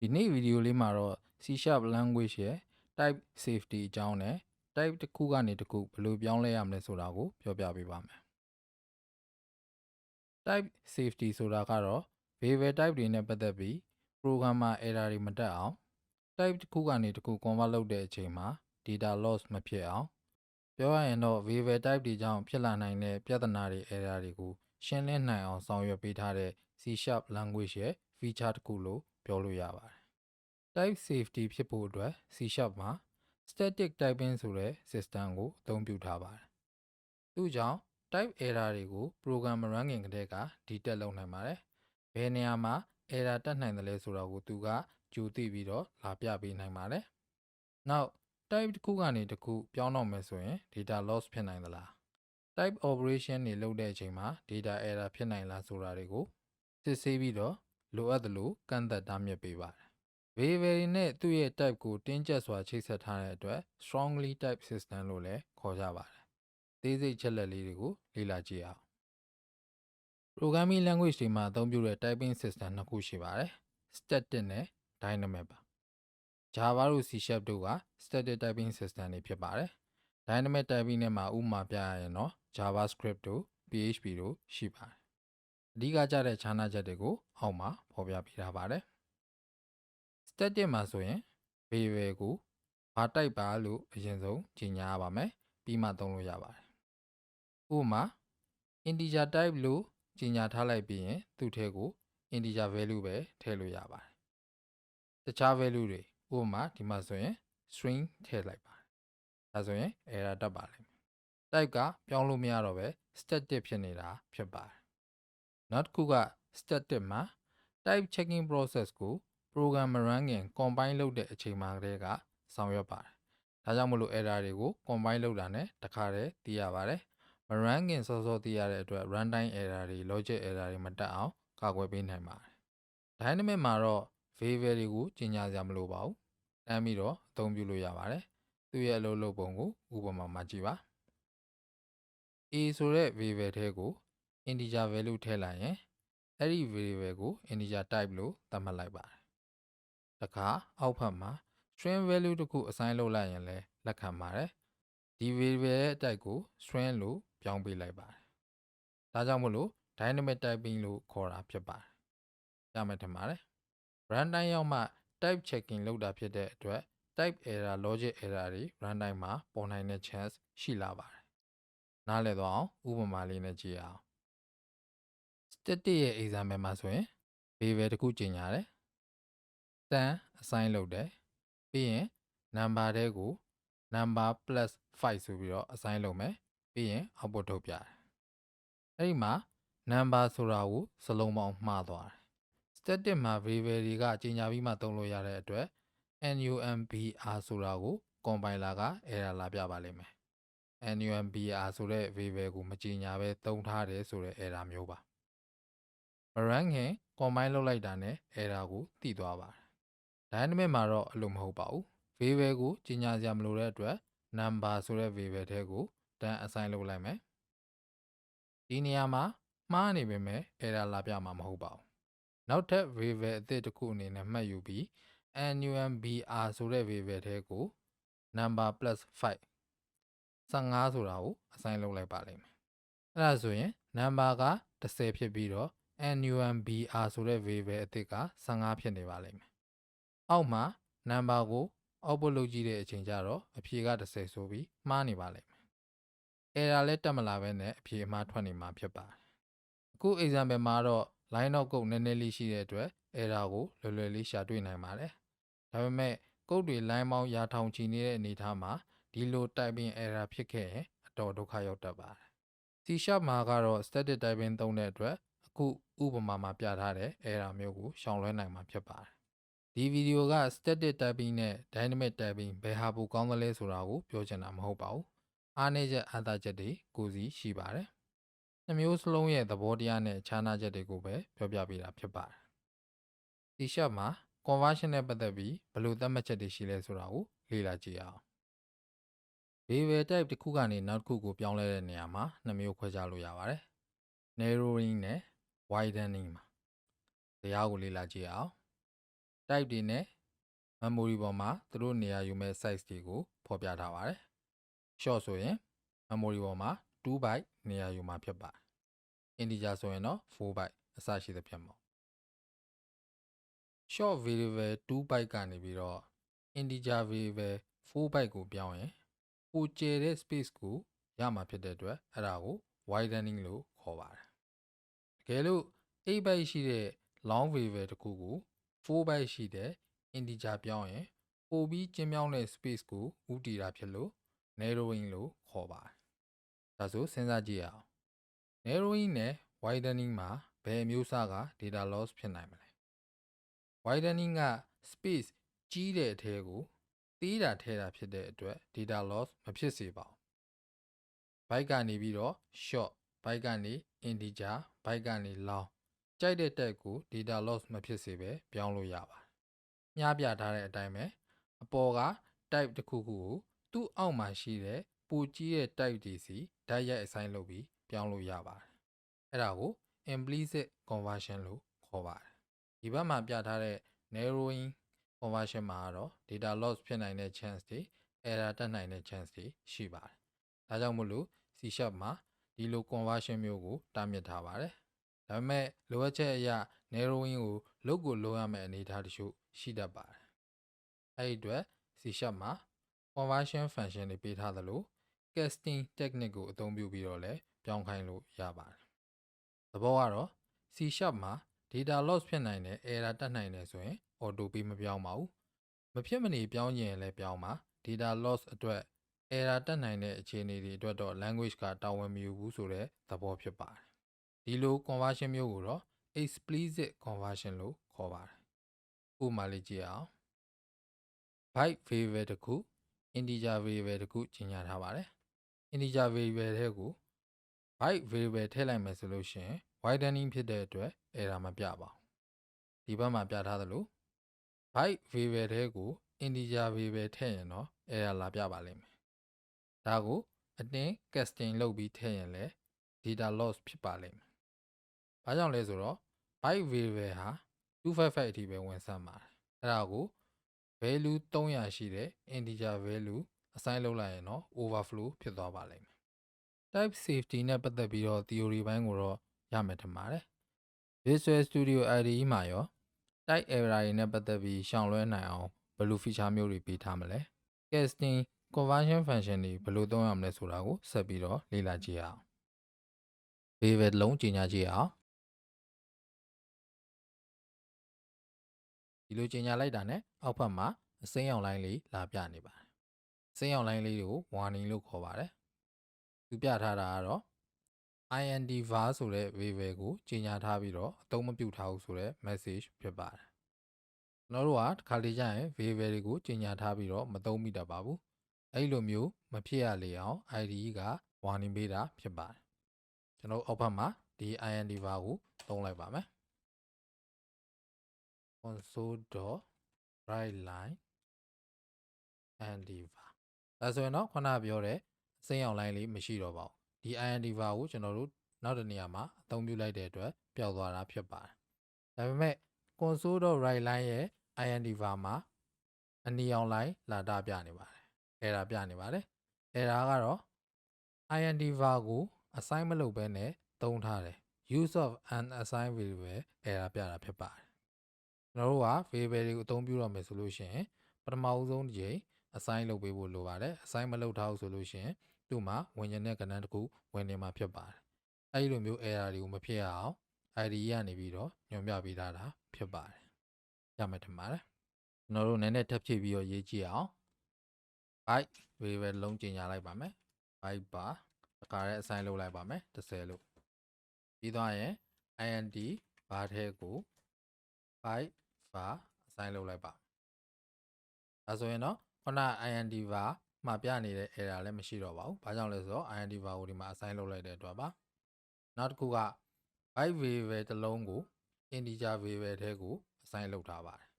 ဒီနေ့ဗီဒီယိုလေးမှာတော့ C# language ရဲ့ type safety အကြောင်းနဲ့ type တစ်ခုကနေတစ်ခုဘယ်လိုပြောင်းလဲရမလဲဆိုတာကိုပြောပြပေးပါမယ်။ type safety ဆိုတာကတော့ variable type တွေနဲ့ပတ်သက်ပြီး programmer error တွေမတက်အောင် type တစ်ခုကနေတစ်ခု convert လုပ်တဲ့အချိန်မှာ data loss မဖြစ်အောင် ပြောရရင်တော့ variable type တွေကြောင့်ဖြစ်လာနိုင်တဲ့ပြဿนาတွေ error တွေကိုရှင်းလင်းနိုင်အောင်ဆောင်ရွက်ပေးထားတဲ့ C# language ရဲ့ feature တစ်ခုလို့ပြောလို့ရပါတယ်။ type safety ဖြစ်ဖို့အတွက် C# မှာ static typing ဆိုတဲ့ system ကိုအသုံးပြုထားပါတယ်။သူ့ကြောင့် type error တွေကို program မ run ခင်ကတည်းက detect လုပ်နိုင်ပါတယ်။ဘယ်နေရာမှာ error တက်နိုင်တယ်လဲဆိုတာကိုသူကကြိုသိပြီးတော့လာပြပေးနိုင်ပါတယ်။နောက် type တစ်ခုကနေတစ်ခုပြောင်းတော့မယ်ဆိုရင် data loss ဖြစ်နိုင်သလား။ type operation တွေလုပ်တဲ့အချိန်မှာ data error ဖြစ်နိုင်လားဆိုတာတွေကိုစစ်ဆေးပြီးတော့လိုအပ်သလိုကန့်သက်တားမြစ်ပေးပါတယ်။ variable တွေနဲ့သူ့ရဲ့ type ကိုတင်းကျပ်စွာချိတ်ဆက်ထားတဲ့အတွက် strongly typed system လို့လည်းခေါ်ကြပါတယ်။သေးစိတ်ချက်လက်လေးတွေကိုလေ့လာကြည့်အောင်။ programming language တွေမှာအသုံးပြုတဲ့ typing system နှစ်ခုရှိပါတယ်။ static နဲ့ dynamic ပါ။ Java တို့ C# တို့က static typing system တွေဖြစ်ပါတယ်။ dynamic typing နဲ့မှာဥပမာပြရရင်တော့ JavaScript တို့ PHP တို့ရှိပါတယ်။အဓိကကျတဲ့ခြားနားချက်တွေကိုအောက်မှာဖော်ပြပေးထားပါတယ်။ static မှာဆိုရင် variable ကိုဘာ type ပါလို့အရင်ဆုံးကြေညာရပါမယ်။ပြီးမှသုံးလို့ရပါတယ်။ဥပမာ integer type လို့ကြေညာထားလိုက်ပြီးရင်သူ့ထဲကို integer value ပဲထည့်လို့ရပါတယ်။တခြား value တွေဥပမာဒီမှာဆိုရင် string ထည့်လိုက်ပါတယ်။ဒါဆိုရင် error တက်ပါလိမ့်မယ်။ type ကပြောင်းလို့မရတော့ပဲ static ဖြစ်နေတာဖြစ်ပါတယ်။နောက်တစ်ခုက static မှာ type checking process ကို program မ run ခင် compile လုပ်တဲ့အချိန်မှာကတည်းကဆောင်ရွက်ပါတယ်။ဒါကြောင့်မို့လို့ error တွေကို compile လုပ်တာနဲ့တခါတည်းသိရပါတယ်။မ run ခင်စောစောသိရတဲ့အတွက် runtime error တွေ logic error တွေမတက်အောင်ကာကွယ်ပေးနိုင်ပါတယ်။ dynamic မှာတော့ variable တွေကိုကြေညာစရာမလိုပါဘူး။တန်းပြီးတော့အသုံးပြုလို့ရပါတယ်။သူ့ရဲ့အလုပ်လုပ်ပုံကိုဥပမာမှာကြည့်ပါ။ A ဆိုတဲ့ variable ထဲကို integer value ထည့်လိုက်ရင်အဲ့ဒီ variable ကို integer type လို့သတ်မှတ်လိုက်ပါတယ်။တခါအောက်ဘက်မှာ string value တစ်ခု assign လုပ်လိုက်ရင်လည်းလက်ခံပါတယ်။ဒီ variable ရဲ့ type ကို string လို့ပြောင်းပေးလိုက်ပါတယ်။ဒါကြောင့်မို့လို့ dynamic typing လို့ခေါ်တာဖြစ်ပါတယ်။ရမယ်ထင်ပါတယ်။ runtime ရောက်မှ type checking လုပ်တာဖြစ်တဲ့အတွက် type error logic error တွေ runtime မှာပေါ်နိုင်တဲ့ chance ရှိလာပါတယ်။နားလည်သွားအောင်ဥပမာလေးနဲ့ကြည့်အောင်။ static ရဲ့ example မှာဆိုရင် variable တစ်ခုကြေညာတယ်။10 assign လုပ်တယ်။ပြီးရင် number ထဲကို number plus 5ဆိုပြီးတော့ assign လုပ်မယ်။ပြီးရင် output ထုတ်ပြတယ်။အဲ့ဒီမှာ number ဆိုတာကိုစလုံးပေါင်းမှားသွားတယ်။ static မှာ variable တွေကကြေညာပြီးမှသုံးလို့ရတဲ့အတွက် number ဆိုတာကို compiler က error လာပြပါလိမ့်မယ်။ number ဆိုတဲ့ variable ကိုမကြေညာဘဲသုံးထားတယ်ဆိုတဲ့ error မျိုးပါ။မ run ခင် compile လုပ်လိုက်တာနဲ့ error ကိုသိသွားပါတယ်။ dynamic မှာတော့အဲ့လိုမဟုတ်ပါဘူး။ variable ကိုကြေညာစရာမလိုတဲ့အတွက် number ဆိုတဲ့ variable ထဲကို 10 assign လုပ်လိုက်မယ်။ဒီနေရာမှာမှားနေပေမဲ့ error လာပြမှာမဟုတ်ပါဘူး။နောက်ထပ် variable အသစ်တစ်ခုအနေနဲ့မှတ်ယူပြီး number ဆိုတဲ့ variable ထဲကို number plus 5 15ဆိုတာကို assign လုပ်လိုက်ပါလိမ့်မယ်။အဲ့ဒါဆိုရင် number က10ဖြစ်ပြီးတော့ number ဆိုတဲ့ variable အသစ်က15ဖြစ်နေပါလိမ့်မယ်။အောက်မှာ number ကို output လုပ်ကြည့်တဲ့အချိန်ကျတော့အဖြေက10ဆိုပြီးမှားနေပါလိမ့်မယ်။ error လည်းတက်မလာဘဲနဲ့အဖြေအမှားထွက်နေမှာဖြစ်ပါတယ်။အခု example မှာတော့ line of code နည်းနည်းလေးရှိတဲ့အတွက် error ကိုလွယ်လွယ်လေးရှာတွေ့နိုင်ပါတယ်။ဒါပေမဲ့ code တွေ line ပေါင်းရာထောင်ချီနေတဲ့အနေအထားမှာဒီလို typing error ဖြစ်ခဲ့ရင်အတော်ဒုက္ခရောက်တတ်ပါတယ်။ C# မှာကတော့ static typing သုံးတဲ့အတွက်အခုဥပမာမှာပြထားတဲ့ error မျိုးကိုရှောင်လွှဲနိုင်မှာဖြစ်ပါတယ်။ဒီဗီဒီယိုက static typing နဲ့ dynamic typing ဘယ်ဟာပိုကောင်းသလဲဆိုတာကိုပြောချင်တာမဟုတ်ပါဘူး။အားနည်းချက်အားသာချက်တွေကိုစီရှိပါတယ်။နှစ်မျိုးစလုံးရဲ့သဘောတရားနဲ့ခြားနားချက်တွေကိုပဲပြောပြပေးတာဖြစ်ပါတယ်။ C# မှာ conversion နဲ့ပတ်သက်ပြီးဘယ်လိုသတ်မှတ်ချက်တွေရှိလဲဆိုတာကိုလေ့လာကြည့်အောင်။ variable type တစ်ခုကနေနောက်တစ်ခုကိုပြောင်းလဲတဲ့နေရာမှာနှစ်မျိုးခွဲခြားလို့ရပါတယ်။ narrowing နဲ့ widening မှာတရားကိုလေ့လာကြည့်အောင် type တွေနဲ့ memory ပေါ်မှာသူတို့နေရာယူမဲ့ size တွေကိုဖော်ပြထားပါတယ် short ဆိုရင် memory ပေါ်မှာ2 byte နေရာယူမှာဖြစ်ပါတယ် integer ဆိုရင်တော့4 byte အစရှိသဖြင့်ပေါ့ short variable 2 byte ကနေပြီးတော့ integer variable 4 byte ကိုပြောင်းရင်ပိုကျယ်တဲ့ space ကိုရမှာဖြစ်တဲ့အတွက်အဲ့ဒါကို widening လို့ခေါ်ပါတယ်တကယ်လို့8 byte ရှိတဲ့ long variable တစ်ခုကို4 byte ရှိတဲ့ integer ပြောင်းရင်ပိုပြီးကျဉ်းမြောင်းတဲ့ space ကိုဦးတည်တာဖြစ်လို့ narrowing လို့ခေါ်ပါတယ်ဒါဆိုစဉ်းစားကြည့်ရအောင် narrowing နဲ့ widening မှာဘယ်အမျိုးအစားက data loss ဖြစ်နိုင်မလဲ widening က space ကြီးတဲ့အထဲကိုသေးတာထဲတာဖြစ်တဲ့အတွက် data loss မဖြစ်စေပါဘူး byte ကနေပြီးတော့ short byte ကနေ integer byte ကနေ long ကြိုက်တဲ့ type ကို data loss မဖြစ်စေပဲပြောင်းလို့ရပါတယ်မျှပြထားတဲ့အတိုင်းပဲအပေါ်က type တစ်ခုခုကိုသူ့အောက်မှာရှိတဲ့ပိုကြီးတဲ့ type တွေစီဓာတ်ရိုက် assign လုပ်ပြီးပြောင်းလို့ရပါတယ်အဲ့ဒါကို implicit conversion လို့ခေါ်ပါတယ်ဒီဘက်မှာပြထားတဲ့ narrowing conversion မှာတော့ data loss ဖြစ်နိုင်တဲ့ chance တွေ error တက်နိုင်တဲ့ chance တွေရှိပါတယ်ဒါကြောင့်မို့လို့ C# မှာဒီလို conversion မျိုးကိုတားမြစ်ထားပါတယ်ဒါပေမဲ့လိုအပ်ချက်အရ narrowing ကိုလုပ်ရမယ့်အနေအထားတချို့ရှိတတ်ပါတယ်အဲ့ဒီအတွက် C# မှာ conversion function တွေပေးထားသလို casting technique ကိုအသုံးပြုပြီးတော့လည်းပြောင်းခိုင်းလို့ရပါတယ်သဘောကတော့ C# မှာ data loss ဖြစ်နိုင်တဲ့ error တက်နိုင်တယ်ဆိုရင် auto ပေးမပြောင်းပါဘူးမဖြစ်မနေပြောင်းရင်လည်းပြောင်းပါ data loss အတွက် error တက်နိုင်တဲ့အခြေအနေတွေအတွက်တော့ language ကတာဝန်မယူဘူးဆိုတဲ့သဘောဖြစ်ပါတယ်ဒီလို conversion မျိုးကိုတော့ explicit conversion လို့ခေါ်ပါတယ်ဥပမာလေးကြည့်အောင် byte variable တစ်ခု integer variable တစ်ခုကြီးညာထားပါတယ် integer variable ထဲကို byte variable ထည့်လိုက်မယ်ဆိုလို့ရှိရင် widening ဖြစ်တဲ့အတွက် error မပြပါဘူးဒီဘက်မှာပြထားသလို byte variable ထဲကို integer variable ထည့်ရင်တော့ error လာပြပါလိမ့်မယ်ဒါကိုအတင်း casting လုပ်ပြီးထည့်ရင်လည်း data loss ဖြစ်ပါလိမ့်မယ်ဘာကြောင့်လဲဆိုတော့ byte variable ဟာ255အထိပဲဝင်ဆန့်ပါတယ်အဲ့ဒါကို value 300ရှိတဲ့ integer value assign လုပ်လိုက်ရင်တော့ overflow ဖြစ်သွားပါလိမ့်မယ် type safety နဲ့ပတ်သက်ပြီးတော့ theory ဘိုင်းကိုတော့ရမယ်ထင်ပါတယ် Visual Studio IDE မှာရော type error တွေနဲ့ပတ်သက်ပြီးရှောင်လွှဲနိုင်အောင်ဘယ်လို feature မျိုးတွေပေးထားမလဲ casting conversion function တွေဘယ်လိုသုံးရမလဲဆိုတာကိုဆက်ပြီးတော့လေ့လာကြည့်အောင် variable လုံးကြီးညာကြည့်အောင်ဒီလိုကြီးညာလိုက်တာနဲ့အောက်ဘက်မှာအစိမ်းရောင်လိုင်းလေးလာပြနေပါတယ်အစိမ်းရောင်လိုင်းလေးကို warning လို့ခေါ်ပါတယ်သူပြထားတာကတော့ int var ဆိုတဲ့ variable ကိုကြီးညာထားပြီးတော့အသုံးမပြုထားဘူးဆိုတဲ့ message ဖြစ်ပါတယ်ကျွန်တော်တို့ကတစ်ခါလေကြာရင် variable တွေကိုကြီးညာထားပြီးတော့မသုံးမိတတ်ပါဘူးအဲ့လိုမျိုးမဖြစ်ရလေအောင် IDE က warning ပေးတာဖြစ်ပါတယ်ကျွန်တော်အောက်ဘက်မှာဒီ int var ကိုသုံးလိုက်ပါမယ် console.writeline int var ဒါဆိုရင်တော့ခုနပြောတဲ့အစိမ်းရောင်လိုင်းလေးမရှိတော့ပါဘူးဒီ int var ကိုကျွန်တော်တို့နောက်တစ်နေရာမှာအသုံးပြုလိုက်တဲ့အတွက်ပျောက်သွားတာဖြစ်ပါတယ်ဒါပေမဲ့ console.writeline ရဲ့ int var မှာအနီရောင်လိုင်းလာတာပြနေပါတယ်error ပြနေပါတယ် error ကတော့ int var ကို assign မလုပ်ဘဲနဲ့သုံးထားတယ် use of unassigned variable error ပြတာဖြစ်ပါတယ်ကျွန်တော်တို့က variable တွေကိုအသုံးပြုတော့မယ်ဆိုလို့ရှိရင်ပထမဦးဆုံးတစ်ချိန် assign လုပ်ပေးဖို့လိုပါတယ် assign မလုပ်ထားဘူးဆိုလို့ရှိရင်သူ့မှာဝင်ကျင်တဲ့ကဏ္ဍတစ်ခုဝင်နေမှာဖြစ်ပါတယ်အဲဒီလိုမျိုး error တွေကိုမဖြစ်ရအောင် IDE ကနေပြီးတော့ညွှန်ပြပေးထားတာဖြစ်ပါတယ်ရမယ်ထင်ပါတယ်ကျွန်တော်တို့နည်းနည်းထပ်ဖြည့်ပြီးတော့ရေးကြည့်အောင် byte variable လုံးကြီးညာလိုက်ပါမယ် byte bar တခါတည်း assign လုပ်လိုက်ပါမယ်10လို့ပြီးသွားရင် int var ထဲကို byte var assign လုပ်လိုက်ပါဒါဆိုရင်တော့ခုန int var မှာပြနေတဲ့ error လည်းမရှိတော့ပါဘူးဘာကြောင့်လဲဆိုတော့ int var ကိုဒီမှာ assign လုပ်လိုက်တဲ့အတွက်ပါနောက်တစ်ခုက byte variable တစ်လုံးကို integer variable ထဲကို assign လုပ်ထားပါတယ်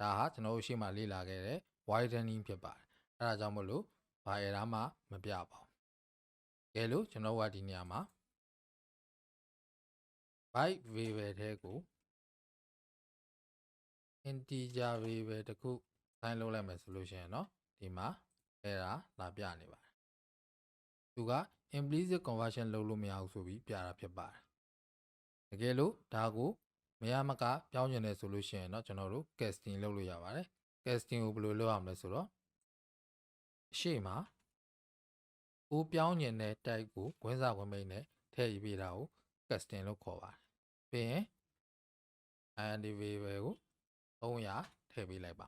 ဒါဟာကျွန်တော်တို့ရှေ့မှာလေ့လာခဲ့တဲ့ widening ဖြစ်ပါတယ်အဲဒါကြောင့်မို့လို့ဘာ error မှမပြပါဘူးကဲလို့ကျွန်တော်တို့ကဒီနေရာမှာ byte variable ထဲကို integer variable တစ်ခု assign လုပ်လိုက်မယ်ဆိုလို့ရှိရင်เนาะဒီမှာ error လာပြနေပါတယ်သူက implicit conversion လုပ်လို့မရဘူးဆိုပြီးပြတာဖြစ်ပါတယ်တကယ်လို့ဒါကိုမရမကပြောင်းကျင်တယ်ဆိုလို့ရှိရင်เนาะကျွန်တော်တို့ casting လုပ်လို့ရပါတယ် casting ကိုဘယ်လိုလုပ်ရမလဲဆိုတော့ရှေ့မှာကိုပြောင်းကျင်တဲ့ type ကိုခွင်းစာခွင်းမိတ်နဲ့ထည့်ရေးပေးတာကို casting လို့ခေါ်ပါတယ်ပြီးရင် int variable ကို300ထည့်ပေးလိုက်ပါ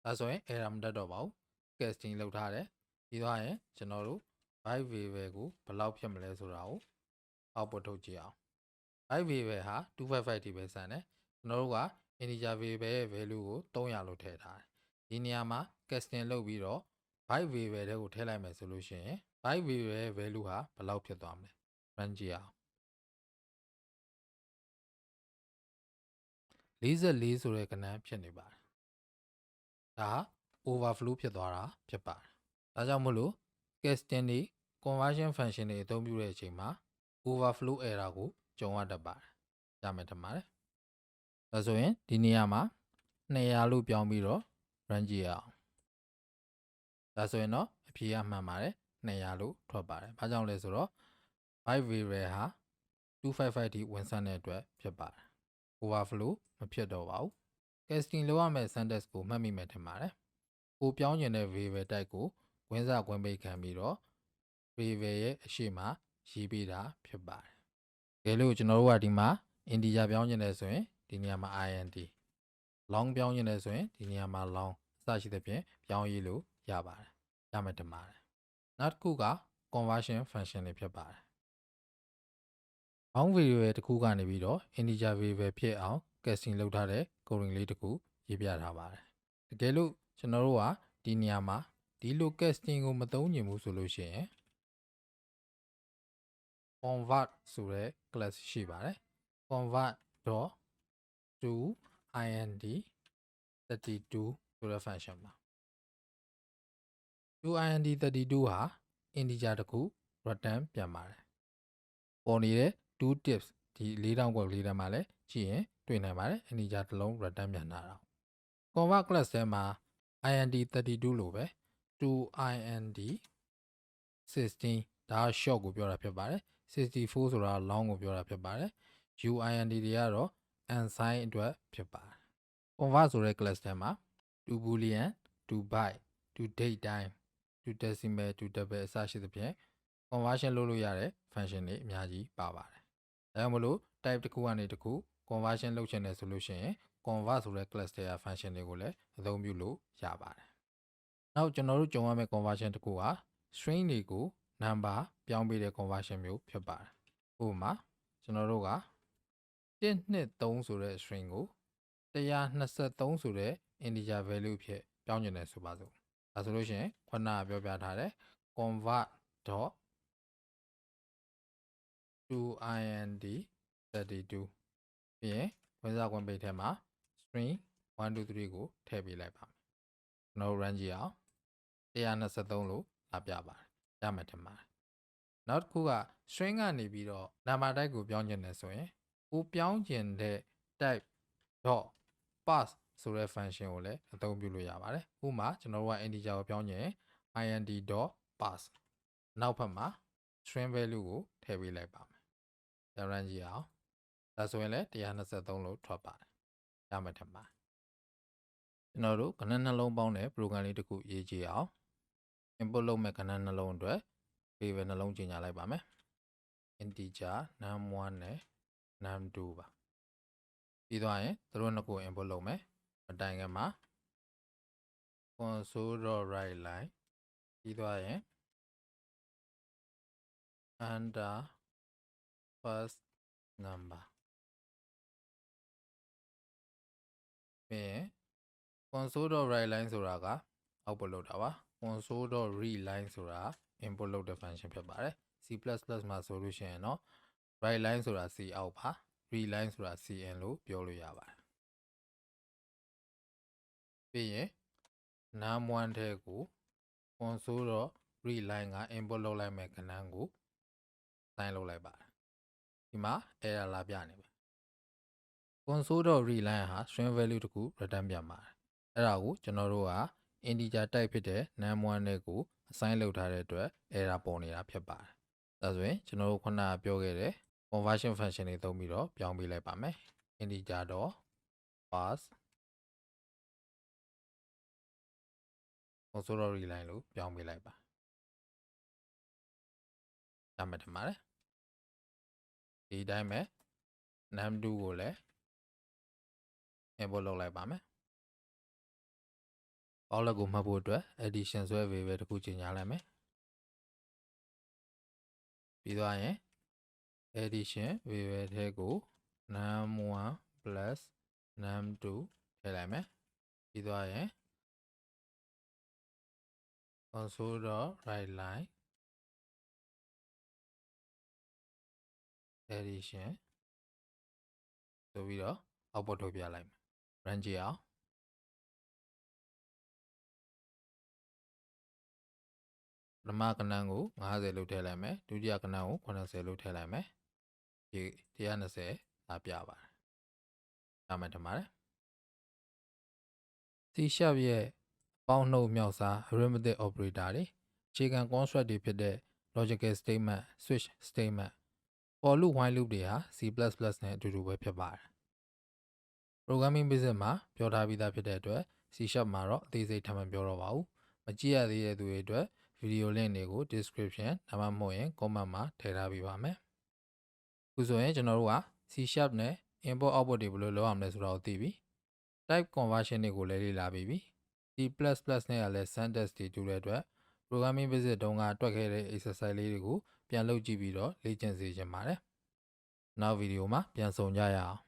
ဒါဆိုရင် error မတက်တော့ပါဘူး casting လုပ်ထားတယ်ပြီးသွားရင်ကျွန်တော်တို့ byte variable ကိုဘယ်လောက်ဖြစ်မလဲဆိုတာကို output ထုတ်ကြည့်အောင် byte variable ဟာ255ထိပဲစမ်းတယ်ကျွန်တော်တို့က integer variable ရဲ့ value ကို300လို့ထည့်ထားတယ်ဒီနေရာမှာ casting လုပ်ပြီးတော့ byte variable တွေကိုထည့်လိုက်မယ်ဆိုလို့ရှိရင် byte variable ရဲ့ value ဟာဘယ်လောက်ဖြစ်သွားမလဲ run ကြည့်အောင်44ဆိုတဲ့ကဏ္ဍဖြစ်နေပါတယ်ဒါ overflow ဖြစ်သွားတာဖြစ်ပါတယ်ဒါကြောင့်မို့လို့ casting တွေ conversion function တွေအသုံးပြုတဲ့အချိန်မှာ overflow error ကိုကြုံရတတ်ပါတယ်ရမယ်ထင်ပါတယ်ဒါဆိုရင်ဒီနေရာမှာ200လို့ပြောင်းပြီးတော့ run ကြည့်အောင်ဒါဆိုရင်တော့အဖြေကမှန်ပါတယ်200လို့ထွက်ပါတယ်ဘာကြောင့်လဲဆိုတော့ byte variable ဟာ255ထိဝင်ဆန်းတဲ့အတွက်ဖြစ်ပါတယ် overflow မဖြစ်တော့ပါဘူး casting လုပ်ရမယ့် syntax ကိုမှတ်မိမယ်ထင်ပါတယ်ကိုပြောင်းကျင်တဲ့ variable type ကိုခွင်းစာခွင်းပိတ်ခံပြီးတော့ variable ရဲ့အရှိမရေးပေးတာဖြစ်ပါတယ်တကယ်လို့ကျွန်တော်တို့ကဒီမှာ integer ပြောင်းကျင်တယ်ဆိုရင်ဒီနေရာမှာ int long ပြောင်းကျင်တယ်ဆိုရင်ဒီနေရာမှာ long အစရှိသဖြင့်ပြောင်းရေးလို့ရပါတယ်ရမယ်ထင်ပါတယ်နောက်တစ်ခုက conversion function တွေဖြစ်ပါတယ် long variable တစ်ခုကနေပြီးတော့ integer variable ဖြစ်အောင် casting လုပ်ထားတဲ့ coding လေးတစ်ခုရေးပြထားပါတယ်တကယ်လို့ကျွန်တော်တို့ကဒီနေရာမှာဒီလို casting ကိုမသုံးချင်ဘူးဆိုလို့ရှိရင် convert ဆိုတဲ့ class ရှိပါတယ် convert to int 32ဆိုတဲ့ function ပါ to int 32ဟာ integer တစ်ခု return ပြန်ပါတယ်ပေါ်နေတဲ့ two tips ဒီ4000ကွက်လေးထဲမှာလည်းကြည့်ရင်တွေ့နိုင်ပါတယ် integer တစ်လုံး return ပြန်လာတာ convert class ထဲမှာ int 32လို့ပဲ to int 16ဒါ short ကိုပြောတာဖြစ်ပါတယ်64ဆိုတာ long ကိုပြောတာဖြစ်ပါတယ် uint တွေကတော့ unsigned အတွက်ဖြစ်ပါတယ် convert ဆိုတဲ့ class ထဲမှာ to boolean to byte to date time to decimal to double အစရှိသဖြင့် conversion လုပ်လို့ရတဲ့ function တွေအများကြီးပါပါတယ်ဒါကြောင့်မလို့ type တစ်ခုကနေတစ်ခု conversion လုပ်ချင်တယ်ဆိုလို့ရှိရင် convert ဆိုတဲ့ class ထဲက function တွေကိုလည်းအသုံးပြုလို့ရပါတယ်နောက်ကျွန်တော်တို့ကြုံရမယ့် conversion တစ်ခုက string တွေကို number ပြောင်းပေးတဲ့ conversion မျိုးဖြစ်ပါတယ်ဥပမာကျွန်တော်တို့က123ဆိုတဲ့ string ကို123ဆိုတဲ့ integer value ဖြစ်ပြောင်းကျင်တယ်ဆိုပါစို့ဒါဆိုလို့ရှိရင်ခုနကပြောပြထားတဲ့ convert to int 32ပြီးရင်ဝင်စားခွင့်ပိတ်ထဲမှာ string 123ကိုထည့်ပေးလိုက်ပါမယ်ကျွန်တော် run ကြည့်အောင်123လို့လာပြပါတယ်ရမယ်ထင်ပါတယ်နောက်တစ်ခုက string ကနေပြီးတော့ number type ကိုပြောင်းကျင်တယ်ဆိုရင်ကိုပြောင်းကျင်တဲ့ type parse ဆိုတဲ့ function ကိုလည်းအသုံးပြုလို့ရပါတယ်ဥပမာကျွန်တော်တို့က integer ကိုပြောင်းကျင် int.parse နောက်ဘက်မှာ string value ကိုထည့်ပေးလိုက်ပါမယ်ပြန် run ကြည့်အောင်ဒါဆိုရင်လည်း123လို့ထွက်ပါတယ်ရမယ်ထင်ပါတယ်ကျွန်တော်တို့ကဏ္ဍနှလုံးပေါင်းတဲ့ program လေးတစ်ခုရေးကြည့်အောင် input လုပ်မဲ့ကဏ္ဍနှလုံးအတွက် variable နှလုံးကြေညာလိုက်ပါမယ် integer num1 နဲ့ num2 ပါပြီးသွားရင်သူတို့နှစ်ခု input လုပ်မယ်အတိုင်ကမှာ console.writeline ပြီးသွားရင် under first number ပြီးရင် console.writeline ဆိုတာက output လုပ်တာပါ console.readline ဆိုတာ input လုပ်တဲ့ function ဖြစ်ပါတယ် C++ မှာဆိုလို့ရှိရင်တော့ writeline ဆိုတာ C အောက်ပါ readline ဆိုတာ CN လို့ပြောလို့ရပါတယ်ပြီးရင် num1 ထဲကို console.readline က input လုပ်လိုက်မဲ့ကဏ္ဍကို assign လုပ်လိုက်ပါတယ်ဒီမှာ error လာပြနေပါ console.readline ဟာ string value တစ်ခု return ပြန်ပါတယ်အဲ့ဒါကိုကျွန်တော်တို့က integer type ဖြစ်တဲ့ num1 နဲ့ကို assign လုပ်ထားတဲ့အတွက် error ပေါ်နေတာဖြစ်ပါတယ်ဒါဆိုရင်ကျွန်တော်တို့ခုနကပြောခဲ့တဲ့ conversion function တွေသုံးပြီးတော့ပြောင်းပေးလိုက်ပါမယ် integer.parse console.readline လို့ပြောင်းပေးလိုက်ပါဒါမှထင်ပါတယ်ဒီအတိုင်းပဲ num2 ကိုလည်း import လုပ်လိုက်ပါမယ်အောက်လက်ကိုမှတ်ဖို့အတွက် addition ဆိုတဲ့ variable တစ်ခုချိန်ညာလိုက်မယ်ပြီးသွားရင် addition variable ထဲကို num1 plus num2 ထည့်လိုက်မယ်ပြီးသွားရင် console.writeline addition ဆိုပြီးတော့ output ထုတ်ပြလိုက်မယ် run ကြည့်အောင်ပထမကဏ္ဍကို50လို့ထည့်လိုက်မယ်ဒုတိယကဏ္ဍကို80လို့ထည့်လိုက်မယ်ဒီ120လာပြပါတယ်ဒါမှထင်ပါတယ် C# ရဲ့ပေါင်းနှုတ်မြောက်စား Arithmetic Operator တွေအခြေခံ construct တွေဖြစ်တဲ့ logical statement switch statement for loop while loop တွေဟာ C++ နဲ့အတူတူပဲဖြစ်ပါတယ် programming basic မှာပြောထားပြီးသားဖြစ်တဲ့အတွက် C# မှာတော့အသေးစိတ်ထပ်မပြောတော့ပါဘူးမကြည့်ရသေးတဲ့သူတွေအတွက် video link တွေကို description ဒါမှမဟုတ်ရင် comment မှာထည့်ထားပေးပါမယ်အခုဆိုရင်ကျွန်တော်တို့က C# နဲ့ import output တွေဘယ်လိုလုပ်ရမလဲဆိုတာကိုသိပြီ type conversion တွေကိုလည်းလေ့လာပြီးပြီ C++ နဲ့ကလည်း syntax တွေတူတဲ့အတွက် programming basic တုန်းကတွက်ခဲ့တဲ့ exercise လေးတွေကိုပြန်လုပ်ကြည့်ပြီးတော့လေ့ကျင့်စေချင်ပါတယ်နောက်ဗီဒီယိုမှာပြန်ဆုံကြရအောင်